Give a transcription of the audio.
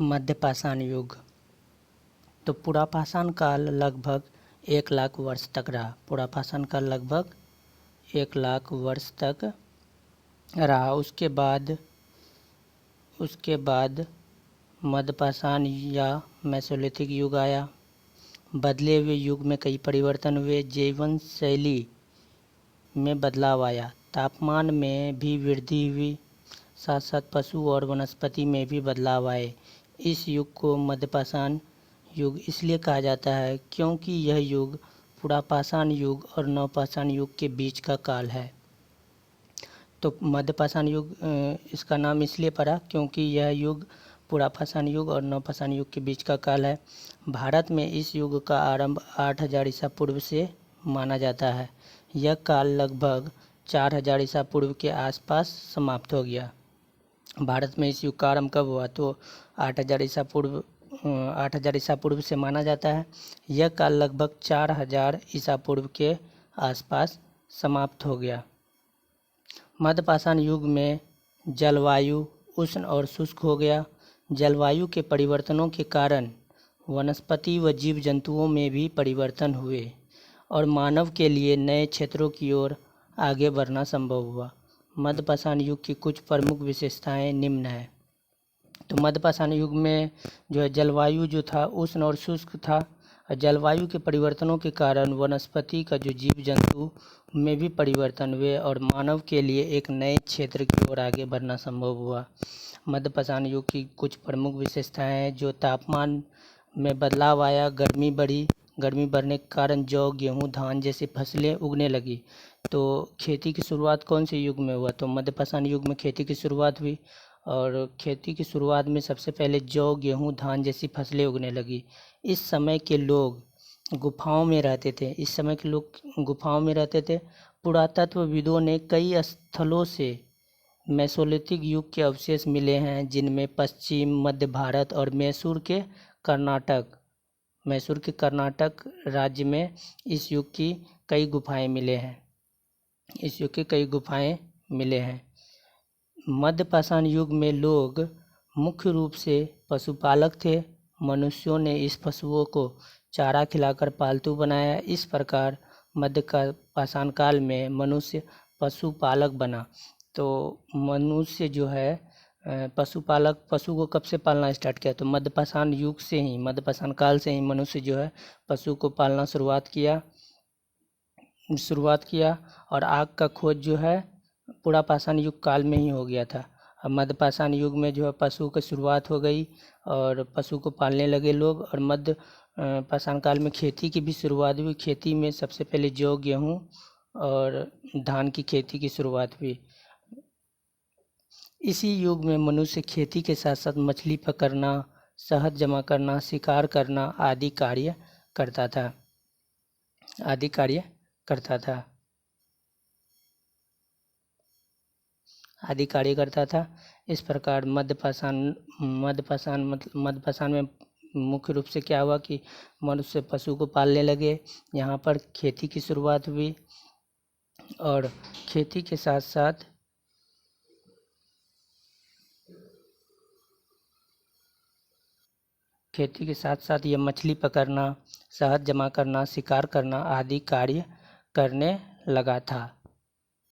मध्य पाषाण युग। तो पूरा पाषाण काल लगभग 1 लाख वर्ष तक रहा। पूरा पाषाण काल लगभग 1 लाख वर्ष तक रहा। उसके बाद मध्य पाषाण या मेसोलिथिक युग आया। बदले हुए युग में कई परिवर्तन हुए। जीवन शैली में बदलाव आया, तापमान में भी वृद्धि हुई, साथ साथ पशु और वनस्पति में भी बदलाव आए। इस युग को मध्य पाषाण युग इसलिए कहा जाता है क्योंकि यह युग पूरा पाषाण युग और नवपाषाण युग के बीच का काल है। तो मध्य पाषाण युग इसका नाम इसलिए पड़ा क्योंकि यह युग पूरा पाषाण युग और नवपाषाण युग के बीच का काल है। भारत में इस युग का आरंभ 8000 ईसा पूर्व से माना जाता है। यह काल लगभग 4000 ईसा पूर्व के आसपास समाप्त हो गया। भारत में इस युग का आरंभ कब हुआ? तो 8000 ईसा पूर्व से माना जाता है। यह काल लगभग 4000 ईसा पूर्व के आसपास समाप्त हो गया। मध्य पाषाण युग में जलवायु उष्ण और शुष्क हो गया। जलवायु के परिवर्तनों के कारण वनस्पति व जीव जंतुओं में भी परिवर्तन हुए और मानव के लिए नए क्षेत्रों की ओर आगे बढ़ना संभव हुआ। मध्य पाषाण युग की कुछ प्रमुख विशेषताएं निम्न हैं। तो मध्य पाषाण युग में जो है जलवायु जो था उष्ण और शुष्क था। जलवायु के परिवर्तनों के कारण वनस्पति का जो जीव जंतु में भी परिवर्तन हुए और मानव के लिए एक नए क्षेत्र की ओर आगे बढ़ना संभव हुआ। मध्य पाषाण युग की कुछ प्रमुख विशेषताएं हैं। जो तापमान में बदलाव आया, गर्मी बढ़ी। गर्मी बढ़ने के कारण जौ, गेहूँ, धान जैसी फसलें उगने लगी। तो खेती की शुरुआत कौन से युग में हुआ? तो मध्य पाषाण युग में खेती की शुरुआत हुई और खेती की शुरुआत में सबसे पहले जौ, गेहूँ, धान जैसी फसलें उगने लगी। इस समय के लोग गुफाओं में रहते थे। पुरातत्वविदों ने कई स्थलों से मेसोलिथिक युग के अवशेष मिले हैं, जिनमें पश्चिम मध्य भारत और मैसूर के कर्नाटक राज्य में इस युग की कई गुफाएं मिले हैं। मध्य पाषाण युग में लोग मुख्य रूप से पशुपालक थे। मनुष्यों ने इस पशुओं को चारा खिलाकर पालतू बनाया। इस प्रकार मध्य पाषाण काल में मनुष्य पशुपालक बना। तो मनुष्य जो है पशु को कब से पालना स्टार्ट किया? तो मध्य पाषाण काल से ही मनुष्य जो है पशु को पालना शुरुआत किया और आग का खोज जो है पूरा पाषाण युग काल में ही हो गया था। अब मध्य पाषाण युग में जो है पशु की शुरुआत हो गई और पशु को पालने लगे लोग। और मध्य पाषाण काल में खेती की भी शुरुआत हुई। खेती में सबसे पहले जौ, गेहूँ और धान की खेती की शुरुआत हुई। इसी युग में मनुष्य खेती के साथ साथ मछली पकड़ना, शहद जमा करना, शिकार करना आदि कार्य करता था। इस प्रकार मध्य पाषाण में मुख्य रूप से क्या हुआ कि मनुष्य पशु को पालने लगे। यहाँ पर खेती की शुरुआत हुई और खेती के साथ साथ ये मछली पकड़ना, शहद जमा करना, शिकार करना आदि कार्य करने लगा था।